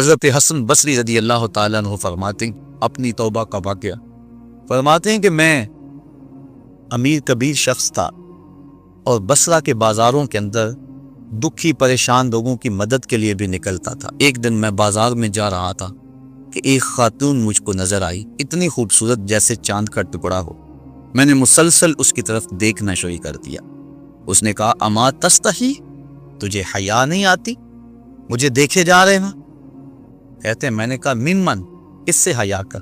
حضرت حسن بصری رضی اللہ تعالیٰ عنہ فرماتے ہیں اپنی توبہ کا واقعہ، فرماتے ہیں کہ میں امیر کبیر شخص تھا اور بصرہ کے بازاروں کے اندر دکھی پریشان لوگوں کی مدد کے لیے بھی نکلتا تھا۔ ایک دن میں بازار میں جا رہا تھا کہ ایک خاتون مجھ کو نظر آئی، اتنی خوبصورت جیسے چاند کا ٹکڑا ہو۔ میں نے مسلسل اس کی طرف دیکھنا شروع کر دیا۔ اس نے کہا اما تستحی، تجھے حیا نہیں آتی؟ مجھے دیکھے جا رہے ہیں؟ کہتے ہیں میں نے کہا من اس سے حیا کر۔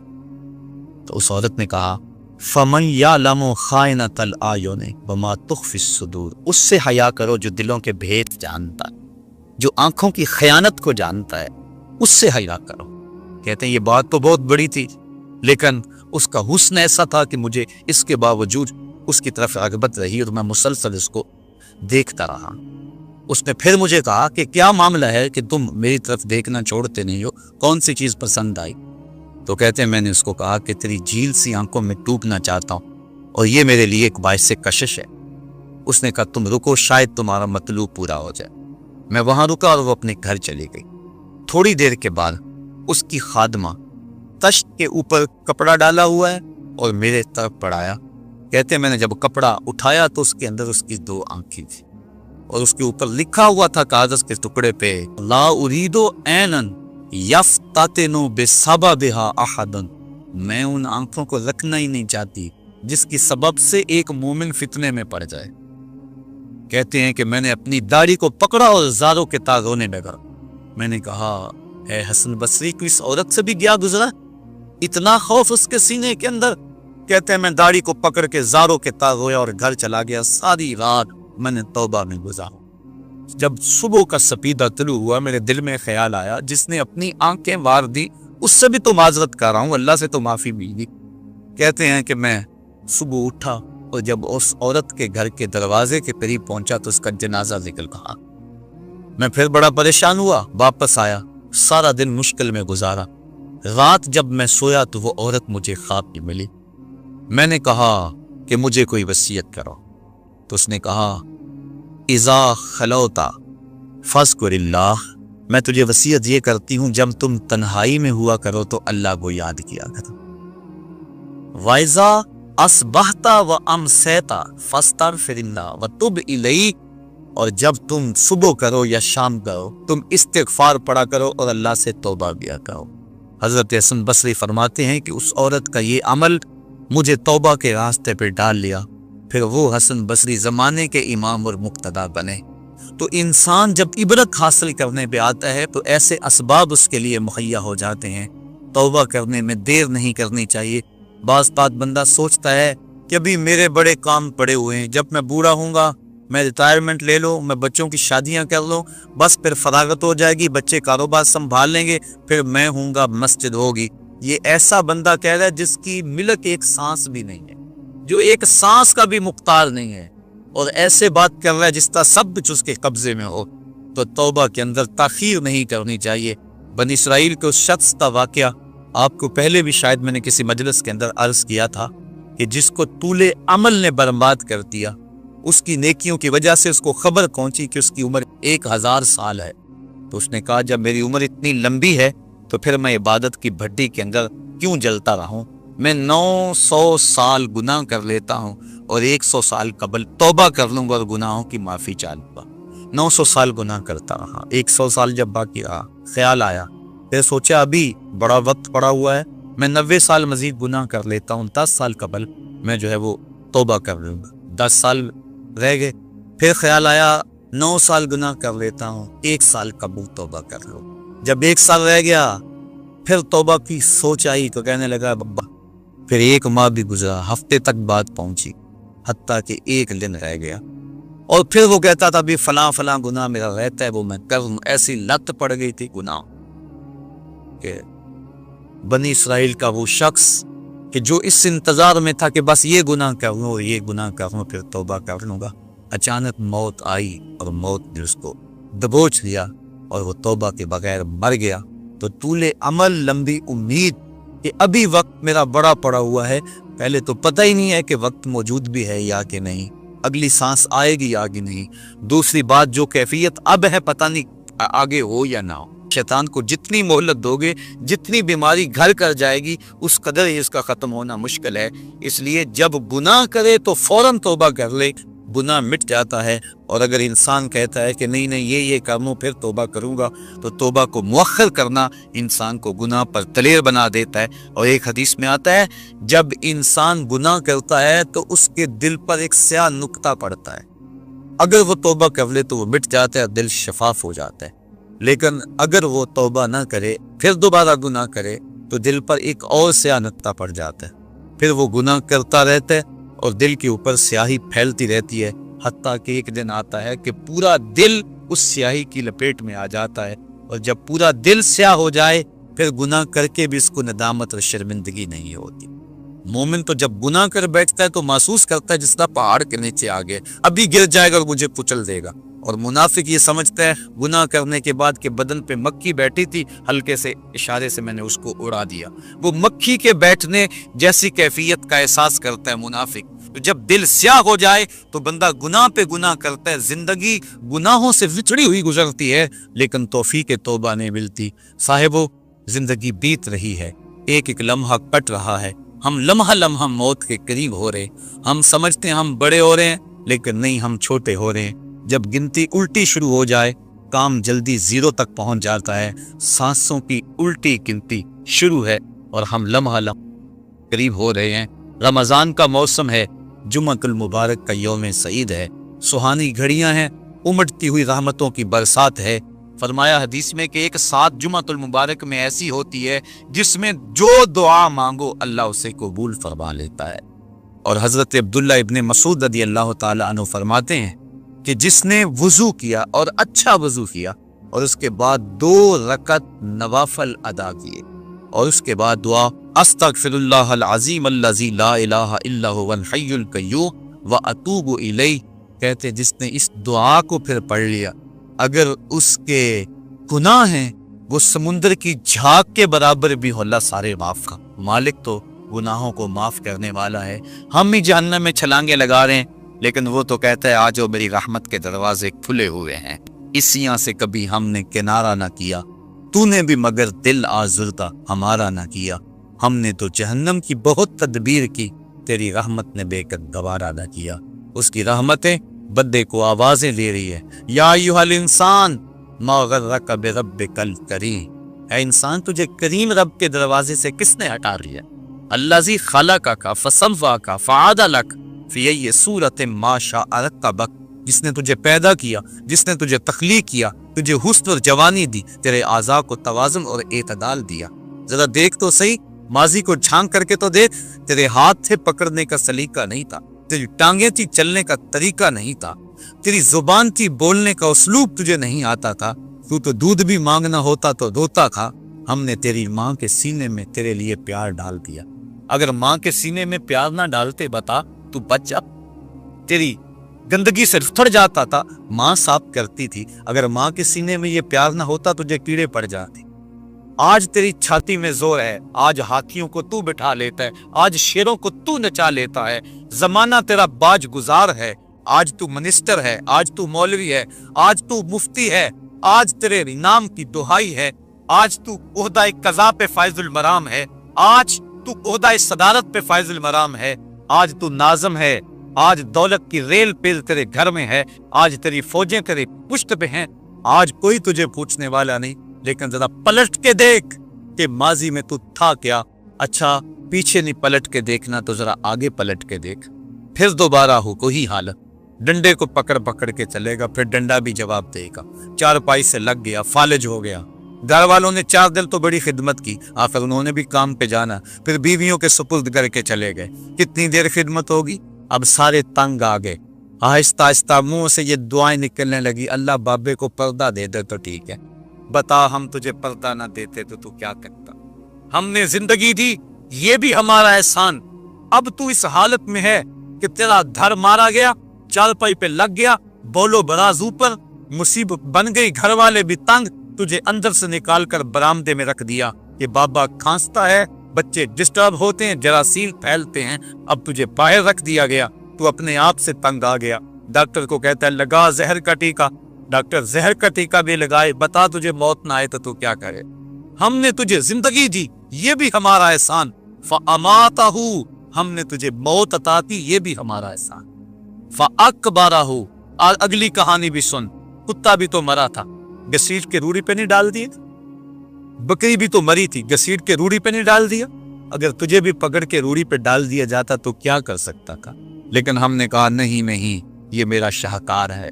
تو اس عورت نے کہا فمن یعلم خائنۃ الاعین وما تخفی الصدور، اس سے حیا کرو جو دلوں کے بھید جانتا ہے، جو آنکھوں کی خیانت کو جانتا ہے، اس سے حیا کرو۔ کہتے ہیں یہ بات تو بہت بڑی تھی، لیکن اس کا حسن ایسا تھا کہ مجھے اس کے باوجود اس کی طرف رغبت رہی اور میں مسلسل اس کو دیکھتا رہا۔ اس نے پھر مجھے کہا کہ کیا معاملہ ہے کہ تم میری طرف دیکھنا چھوڑتے نہیں ہو، کون سی چیز پسند آئی؟ تو کہتے ہیں میں نے اس کو کہا کہ تیری جھیل سی آنکھوں میں ڈوبنا چاہتا ہوں اور یہ میرے لیے ایک باعث کشش ہے۔ اس نے کہا تم رکو، شاید تمہارا مطلوب پورا ہو جائے۔ میں وہاں رکا اور وہ اپنے گھر چلی گئی۔ تھوڑی دیر کے بعد اس کی خادمہ تشت کے اوپر کپڑا ڈالا ہوا ہے اور میرے طرف بڑھایا۔ کہتے ہیں میں نے جب کپڑا اٹھایا تو اس کے اندر اس کی 2 آنکھیں تھی اور اس کے اوپر لکھا ہوا تھا کاغذ کے ٹکڑے پہ لا اريد عینا یفتتن بسببها احدا، میں ان آنکھوں کو رکھنا ہی نہیں چاہتی جس کی سبب سے ایک مومن فتنے میں پڑ جائے۔ کہتے ہیں کہ میں نے اپنی داڑھی کو پکڑا اور زاروں کے تار رونے لگا۔ میں نے کہا اے حسن بصری کو اس عورت سے بھی گیا گزرا، اتنا خوف اس کے سینے کے اندر؟ کہتے ہیں میں داڑھی کو پکڑ کے زاروں کے تار رویا اور گھر چلا گیا۔ ساری رات میں نے توبہ میں گزارا۔ جب صبح کا سپیدہ طلوع ہوا میرے دل میں خیال آیا جس نے اپنی آنکھیں وار دی اس سے بھی تو معذرت کر رہا ہوں، اللہ سے تو معافی ملی۔ کہتے ہیں کہ میں صبح اٹھا اور جب اس عورت کے گھر کے دروازے کے قریب پہنچا تو اس کا جنازہ نکل رہا۔ میں پھر بڑا پریشان ہوا، واپس آیا، سارا دن مشکل میں گزارا۔ رات جب میں سویا تو وہ عورت مجھے خواب میں ملی۔ میں نے کہا کہ مجھے کوئی وصیت کرو، تو اس نے کہا اذا خلوتا فاذکر اللہ، میں تجھے وصیت یہ کرتی ہوں جب تم تنہائی میں ہوا کرو تو اللہ کو یاد کیا کرو۔ وَإِذَا أَصْبَحْتَ وَأَمْسَيْتَ فَاسْتَغْفِرِ اللَّهَ وَتُبْ إِلَيْهِ، اور جب تم صبح کرو یا شام کرو تم استغفار پڑھا کرو اور اللہ سے توبہ کیا کرو۔ حضرت حسن بصری فرماتے ہیں کہ اس عورت کا یہ عمل مجھے توبہ کے راستے پہ ڈال لیا، پھر وہ حسن بصری زمانے کے امام اور مقتدا بنے۔ تو انسان جب عبرت حاصل کرنے پہ آتا ہے تو ایسے اسباب اس کے لیے مہیا ہو جاتے ہیں، توبہ کرنے میں دیر نہیں کرنی چاہیے۔ بعض بات بندہ سوچتا ہے کہ ابھی میرے بڑے کام پڑے ہوئے ہیں، جب میں بوڑھا ہوں گا میں ریٹائرمنٹ لے لوں، میں بچوں کی شادیاں کر لوں، بس پھر فراغت ہو جائے گی، بچے کاروبار سنبھال لیں گے، پھر میں ہوں گا، مسجد ہوگی۔ یہ ایسا بندہ کہہ رہا ہے جس کی ملک ایک سانس بھی نہیں ہے، جو ایک سانس کا بھی مختار نہیں ہے، اور ایسے بات کر رہا ہے جس طرح سب کچھ اس کے قبضے میں ہو۔ تو توبہ کے اندر تاخیر نہیں کرنی چاہیے۔ بنی اسرائیل کے اس شخص کا واقعہ آپ کو پہلے بھی شاید میں نے کسی مجلس کے اندر عرض کیا تھا کہ جس کو طول عمل نے برباد کر دیا، اس کی نیکیوں کی وجہ سے اس کو خبر پہنچی کہ اس کی عمر 1000 سال ہے، تو اس نے کہا جب میری عمر اتنی لمبی ہے تو پھر میں عبادت کی بھٹی کے اندر کیوں جلتا رہوں؟ میں 900 سال گناہ کر لیتا ہوں اور 100 سال قبل توبہ کر لوں گا اور گناہوں کی معافی چاہوں گا۔ 900 سال گناہ کرتا رہا، 100 سال جب باقی رہا، خیال آیا، پھر سوچا ابھی بڑا وقت پڑا ہوا ہے، میں 90 سال مزید گناہ کر لیتا ہوں، 10 سال قبل میں جو ہے وہ توبہ کر لوں گا۔ 10 سال رہ گئے، پھر خیال آیا 9 سال گناہ کر لیتا ہوں، 1 سال قبل توبہ کر لوں۔ جب 1 سال رہ گیا پھر توبہ کی سوچ آئی تو کہنے لگا بابا، پھر 1 ماہ بھی گزرا، ہفتے تک بات پہنچی، حتیٰ کہ 1 دن رہ گیا، اور پھر وہ کہتا تھا بھی فلاں فلاں گناہ میرا رہتا ہے وہ میں کروں۔ ایسی لت پڑ گئی تھی گناہ کہ بنی اسرائیل کا وہ شخص کہ جو اس انتظار میں تھا کہ بس یہ گناہ کروں اور یہ گناہ کروں پھر توبہ کر لوں گا، اچانک موت آئی اور موت نے اس کو دبوچ لیا اور وہ توبہ کے بغیر مر گیا۔ تو طول عمل، لمبی امید کہ ابھی وقت میرا بڑا پڑا ہوا ہے، پہلے تو پتہ ہی نہیں ہے کہ وقت موجود بھی ہے یا کہ نہیں، اگلی سانس آئے گی یا کہ نہیں، دوسری بات جو کیفیت اب ہے پتہ نہیں آگے ہو یا نہ ہو۔ शैतान को जितनी मोहलत दोगे, जितनी बीमारी घर कर जाएगी, उस कदर ही इसका ख़त्म होना मुश्किल है। इसलिए जब गुनाह करे तो फ़ौरन तौबा कर ले, गुनाह मिट जाता है। और अगर इंसान कहता है कि नहीं नहीं ये कर लूँ फिर तौबा करूँगा, तो तौबा को मुअख्खर करना इंसान को गुनाह पर दलेर बना देता है। और एक हदीस में आता है, जब इंसान गुनाह करता है तो उसके दिल पर एक स्याह नुक्ता पड़ता है, अगर वो तौबा कर ले तो वो मिट जाता है, दिल शफाफ हो जाता है। लेकिन अगर वो तौबा ना करे, फिर दोबारा गुनाह करे, तो दिल पर एक और स्याह नुक्ता पड़ जाता है, फिर वो गुनाह करता रहता है और दिल के ऊपर स्याही फैलती रहती है, हत्ता कि एक दिन आता है कि पूरा दिल उस स्याही की लपेट में आ जाता है। और जब पूरा दिल स्याह हो जाए, फिर गुनाह करके भी इसको नदामत और शर्मिंदगी नहीं होती। मोमिन तो जब गुनाह कर बैठता है तो महसूस करता है जिस तरह पहाड़ के नीचे आ गए, अभी गिर जाएगा और मुझे कुचल देगा। और मुनाफिक ये समझता है गुनाह करने के बाद कि बदन पे मक्खी बैठी थी, हल्के से इशारे से मैंने उसको उड़ा दिया। वो मक्खी के बैठने जैसी कैफियत का एहसास करता है मुनाफिक। तो जब दिल स्याह हो जाए तो बंदा गुनाह पे गुनाह करता है, जिंदगी गुनाहों से विछड़ी हुई गुजरती है, लेकिन तौफीक तौबा नहीं मिलती। साहिबो, जिंदगी बीत रही है, एक एक लम्हा कट रहा है, हम लम्हा लम्हा मौत के करीब हो रहे। हम समझते हैं हम बड़े हो रहे हैं, लेकिन नहीं, हम छोटे हो रहे हैं। जब गिनती उल्टी शुरू हो जाए, काम जल्दी जीरो तक पहुंच जाता है, सांसों की उल्टी गिनती शुरू है और हम लम्हा लम्हा करीब हो रहे हैं। रमजान का मौसम है, जुम्मतुल मुबारक का यौम सईद है, सुहानी घड़ियां हैं, उमड़ती हुई रहमतों की बरसात है। फरमाया हदीस में कि एक साथ जुम्मतुल मुबारक में ऐसी होती है जिसमें जो दुआ मांगो अल्लाह उसे कबूल फरमा लेता है। और हजरत अब्दुल्ला इब्ने मसूद रदी अल्लाह ताला अन्हु फरमाते हैं कि जिसने वुजू किया और अच्छा वुजू किया और उसके बाद 2 रकत नवाफल अदा किए और उसके बाद दुआ अस्तगफिरुल्लाहल अज़ीम अल्लज़ी ला इलाहा इल्ला हुवल हय्युल क़य्यूम व अतूबु इलैह, कहते जिसने इस दुआ को फिर पढ़ लिया, अगर उसके गुनाह हैं वो समुंदर की झाग के बराबर भी हो, अल्लाह सारे माफ का मालिक तो गुनाहों को माफ करने वाला है। हम ही जहन्नम में छलांगे लगा रहे हैं, लेकिन वो तो कहता है आज मेरी रहमत के दरवाजे खुले हुए हैं। इसियां से कभी हमने किनारा ना किया, तूने भी मगर दिल आज़ुरता हमारा ना किया। हमने तो जहन्नम की बहुत तदबीर की, तेरी रहमत ने बेकत गवारा ना किया। उसकी रहमतें बंदे को आवाजें दे रही है, या अय्युहल इंसान मा गर्रका बिरब्बिकल करीम, ऐ इंसान तुझे करीम रब के दरवाजे से किसने हटा लिया। अल्लज़ी खलक़का फसव्वाका फ़अदलक फ़ी अय्यि सूरतिन मा शाअ रक्कबक, जिसने तुझे पैदा किया, जिसने तुझे तख्लीक किया, तुझे हुस्न और जवानी दी, तेरे आज़ा को तवाज़ुन और एतदाल दिया। जरा देख तो सही, माजी को झांक करके तो देख, तेरे हाथ थे पकड़ने का सलीका नहीं था, तेरी टांगे थी चलने का तरीका नहीं था, तेरी जुबान थी बोलने का उसलूब तुझे नहीं आता था, तू तो दूध भी मांगना होता तो रोता था। हमने तेरी माँ के सीने में तेरे लिए प्यार डाल दिया। अगर माँ के सीने में प्यार ना डालते बता तू बच जा, तेरी गंदगी से उतर जाता था, माँ साफ करती थी। अगर माँ के सीने में ये प्यार ना होता तुझे कीड़े पड़ जाते। आज तेरी छाती में जोर है, आज हाथियों को तू बिठा लेता है, आज शेरों को तू नचा लेता है। जमाना तेरा बाज गुजार है, आज तू मिनिस्टर है, आज तू मौलवी है, आज तू मुफ्ती है, आज तेरे नाम की दुहाई है, आज तू ओहदा कज़ा पे फाइजुल मराम है, आज तू ओहदा सदारत पे फाइजुल मराम है, आज तू नाज़म है, आज दौलत की रेल पेल तेरे घर में है, आज तेरी फौजें तेरे पुश्त पे हैं, आज कोई तुझे पूछने वाला नहीं। लेकिन जरा पलट के देख कि माजी में तू था क्या। अच्छा, पीछे नहीं पलट के देखना तो जरा आगे पलट के देख, फिर दोबारा हो कोई हालत। डंडे को पकड़ पकड़ के चलेगा, फिर डंडा भी जवाब देगा। चारपाई से लग गया, फालिज हो गया। घर वालों ने 4 दिन तो बड़ी खिदमत की, आखिर उन्होंने भी काम पे जाना, फिर बीवियों के सुपुर्द करके चले गए। कितनी देर खिदमत होगी, अब सारे तंग आ गए। आहिस्ता आहिस्ता मुंह से ये दुआएं निकलने लगी, अल्लाह बाबे को पर्दा दे दे तो ठीक है, बता हम तुझे पर्दा ना देते तो तू क्या करता। हमने जिंदगी दी, ये भी हमारा एहसान। अब तू इस हालत में है कि तेरा धर मारा गया, चारपाई पे लग गया, बोलो बराज ऊपर, मुसीबत बन गई, घर वाले भी तंग, तुझे अंदर से निकाल कर बरामदे में रख दिया कि बाबा खांसता है, बच्चे डिस्टर्ब होते हैं, जरासीम फैलते हैं। अब तुझे बाहर रख दिया गया, तू अपने आप से तंग आ गया। डॉक्टर को कहता है लगा जहर का टीका, डॉक्टर जहर का टीका भी लगाए, बता तुझे मौत ना आए तो तू क्या करे। हमने तुझे जिंदगी दी, ये भी हमारा एहसान। फअमातहू, हमने तुझे मौत अता की, ये भी हमारा एहसान। फअकबरहू, अगली कहानी भी सुन। कुत्ता भी तो मरा था, घसीट के रूढ़ी पे नहीं डाल दिए। बकरी भी तो मरी थी, घसीट के रूढ़ी पे नहीं डाल दिया। अगर तुझे भी पकड़ के रूढ़ी पे डाल दिया जाता तो क्या कर सकता था। लेकिन हमने कहा नहीं नहीं, ये मेरा शाहकार है,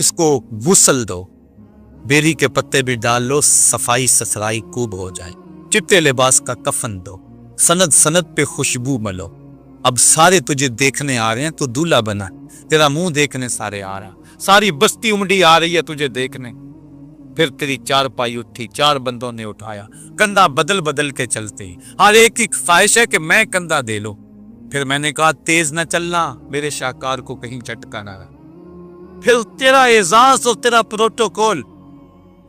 इसको गुस्ल दो, बेरी के पत्ते भी डाल लो, सफाई ससराई खूब हो जाए, चिट्टे लिबास का कफन दो, सनद सनद पे खुशबू मलो। अब सारे तुझे देखने आ रहे हैं तो दूल्हा बना, तेरा मुंह देखने सारे आ रहा, सारी बस्ती उमड़ी आ रही है तुझे देखने। फिर तेरी चार पाई उठी, चार बंदों ने उठाया, कंधा बदल बदल के चलते ही हर एक की ख्वाहिश है कि मैं कंधा दे लो। फिर मैंने कहा तेज न चलना, मेरे शाहकार को कहीं झटका ना रहा। फिर तेरा एजाज और तेरा प्रोटोकॉल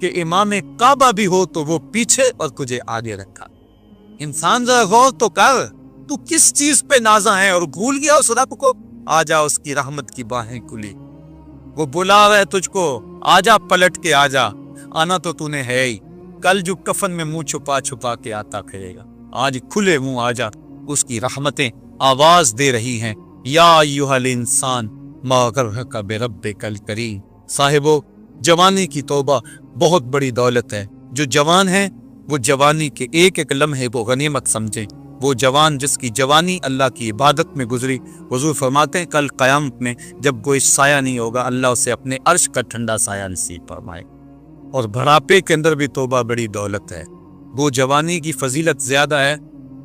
कि इमाम काबा भी हो तो वो पीछे और तुझे आगे रखा। इंसान जरा गौर तो कर, तू किस चीज पे नाजा है और भूल गया उस रब को। आजा, उसकी रहमत की बाहें खुली, वो बुला रहा है तुझको, आजा पलट के आजा। आना तो तूने है ही, कल जो कफन में मुंह छुपा छुपा के आता फिरेगा, आज खुले मुंह आजा, उसकी रहमतें आवाज दे रही हैं। या अय्युहल इंसान मा गर्रका बिरब्बिकल करीम। साहिबो, जवानी की तौबा बहुत बड़ी दौलत है। जो जवान है वो जवानी के एक एक लम्हे को गनीमत समझे। वो जवान जिसकी जवानी अल्लाह की इबादत में गुजरी, हुजूर फरमाते हैं कल क़यामत में जब कोई साया नहीं होगा, अल्लाह उसे अपने अर्श का ठंडा साया नसीब फरमाए। और बुढ़ापे के अंदर भी तौबा बड़ी दौलत है। वो जवानी की फजीलत ज्यादा है,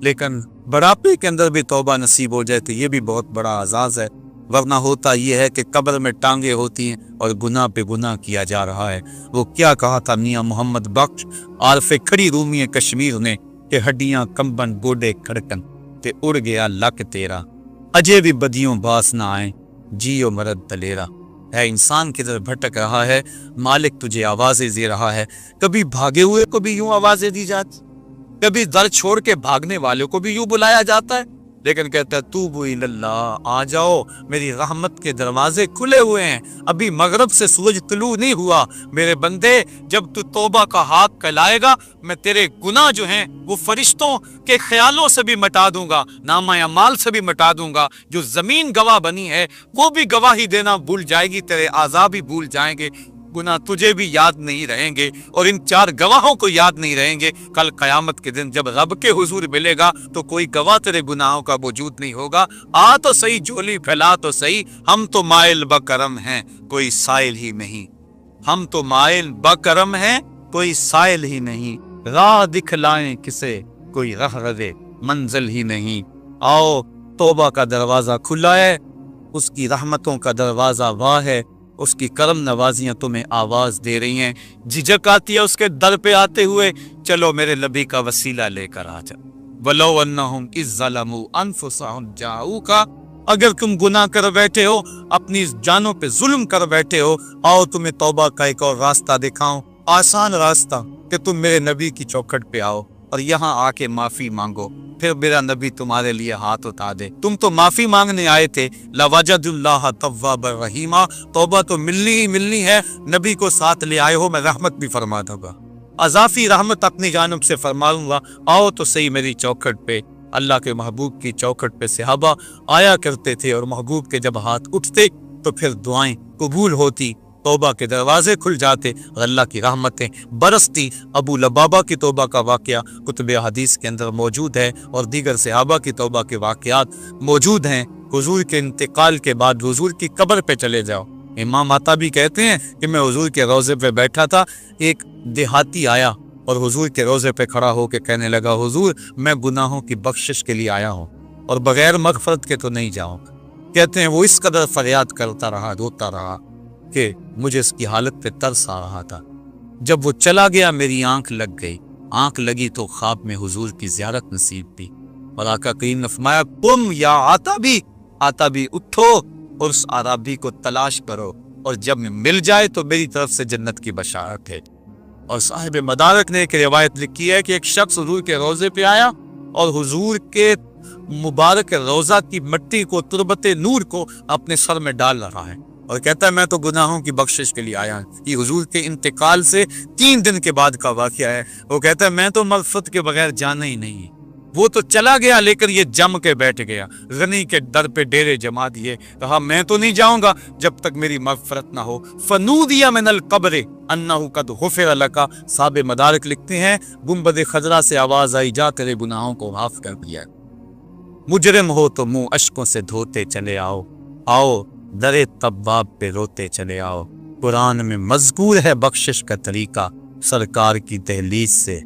लेकिन बुढ़ापे के अंदर भी तौबा नसीब हो जाए तो ये भी बहुत बड़ा आजाज है। वरना होता यह है कि कब्र में टांगे होती हैं और गुनाह पे गुनाह किया जा रहा है। वो क्या कहा था मियाँ मोहम्मद बख्श आरफे खड़ी रूमी कश्मीर ने कि हड्डियां कंबन गोडे खड़कन ते उड़ गया लक तेरा, अजय भी बदियों बास ना आए, जियो मरद दलेरा। है इंसान किधर भटक रहा है, मालिक तुझे आवाजें दे रहा है। कभी भागे हुए को भी यूं आवाजें दी जाती, कभी दर छोड़ के भागने वालों को भी यूं बुलाया जाता है। लेकिन कहता है तूबू इल्लल्लाह, आ जाओ, मेरी रहमत के दरवाजे खुले हुए हैं, अभी मगरब से सूरज तुलू नहीं हुआ। मेरे बंदे, जब तू तौबा का हाथ फैलाएगा, मैं तेरे गुनाह जो हैं वो फरिश्तों के ख्यालों से भी मिटा दूंगा, नामा अमाल से भी मिटा दूंगा। जो जमीन गवाह बनी है वो भी गवाही देना भूल जाएगी, तेरे आज़ा भी भूल जाएंगे, गुनाह तुझे भी याद नहीं रहेंगे और इन चार गवाहों को याद नहीं रहेंगे। कल कयामत के दिन जब रब के हुजूर मिलेगा तो कोई गवाह तेरे गुनाहों का वजूद नहीं होगा। आ तो सही, झोली फैला तो सही, हम तो माइल बकरम हैं, कोई साइल ही नहीं। हम तो माइल बकरम हैं, कोई साइल ही नहीं। राह दिखलाएं किसे, कोई रहरदे मंजिल ही नहीं। आओ, तौबा का दरवाजा खुला है, उसकी रहमतों का दरवाजा वाह है, उसकी करम नवाजियां तुम्हें आवाज दे रही हैं। झिझक आती है उसके दर पे आते हुए, चलो मेरे नबी का वसीला लेकर आ जा। वलो अन्नहुम इज़ ज़लमू अनफुसहुम जाऊका, अगर तुम गुनाह कर बैठे हो, अपनी जानों पे जुल्म कर बैठे हो, आओ तुम्हें तौबा का एक और रास्ता दिखाऊं, आसान रास्ता, कि तुम मेरे नबी की चौखट पे आओ और यहाँ आके माफी मांगो, फिर मेरा नबी तुम्हारे लिए हाथ उठा दे। तुम तो माफी मांगने आए थे, लवजदुल्लाह तव्वाबर रहीमा, तौबा तो मिलनी ही मिलनी है। नबी को साथ ले आए हो, मैं रहमत भी फरमा दूंगा, अजाफी रहमत अपनी जानब से फरमाऊंगा। आओ तो सही मेरी चौखट पे। अल्लाह के महबूब की चौखट पे सहाबा आया करते थे और महबूब के जब हाथ उठते तो फिर दुआएं कबूल होती, तौबा के दरवाजे खुल जाते और अल्लाह की रहमतें बरसती। अबू लबाबा की तौबा का वाकया कुतुब हदीस के अंदर मौजूद है और दीगर सहाबा की तौबा के वाकयात मौजूद हैं। हुजूर के इंतकाल के बाद हुजूर की कब्र पे चले जाओ, इमाम आता भी कहते हैं कि मैं हुजूर के रोज़े पे बैठा था, एक देहाती आया और हुजूर के रोज़े पे खड़ा होकर कहने लगा, हुजूर मैं गुनाहों की बख्शिश के लिए आया हूँ और बगैर मगफरत के तो नहीं जाऊँगा। कहते हैं वो इस कदर फरियाद करता रहा, रोता रहा कि मुझे इसकी हालत पे तरस आ रहा था। जब वो चला गया मेरी आंख लग गई, आंख लगी तो ख्वाब में हुजूर की ज़ियारत नसीब थी और आका करीम ने फरमाया, तुम या आता भी उठो और उस आराबी को तलाश करो और जब मिल जाए तो मेरी तरफ से जन्नत की बशारत है। और साहिब मदारक ने एक रिवायत लिखी है कि एक शख्स हुजूर के रोजे पे आया और हुजूर के मुबारक रोजा की मिट्टी को, तुरबते नूर को अपने सर में डाल रहा है اور کہتا ہے میں تو گناہوں کی بخشش کے لیے آیا ہوں۔ یہ حضور کے انتقال سے 3 دن کے بعد کا واقعہ ہے۔ وہ کہتا ہے میں تو مغفرت کے بغیر جانا ہی نہیں۔ وہ تو چلا گیا لیکن یہ جم کے بیٹھ گیا، غنی کے در پہ ڈیرے جما دیے، کہا میں تو نہیں جاؤں گا جب تک میری مغفرت نہ ہو۔ فنودی من القبر انہ قد غفر لک، صاحب مدارک لکھتے ہیں گنبد خضرا سے آواز آئی جا تیرے گناہوں کو معاف کر دیا۔ مجرم ہو تو منہ اشکوں سے دھوتے چلے آؤ، آؤ در طباب پہ روتے چلے آؤ۔ قرآن میں مذکور ہے بخشش کا طریقہ، سرکار کی دہلیز سے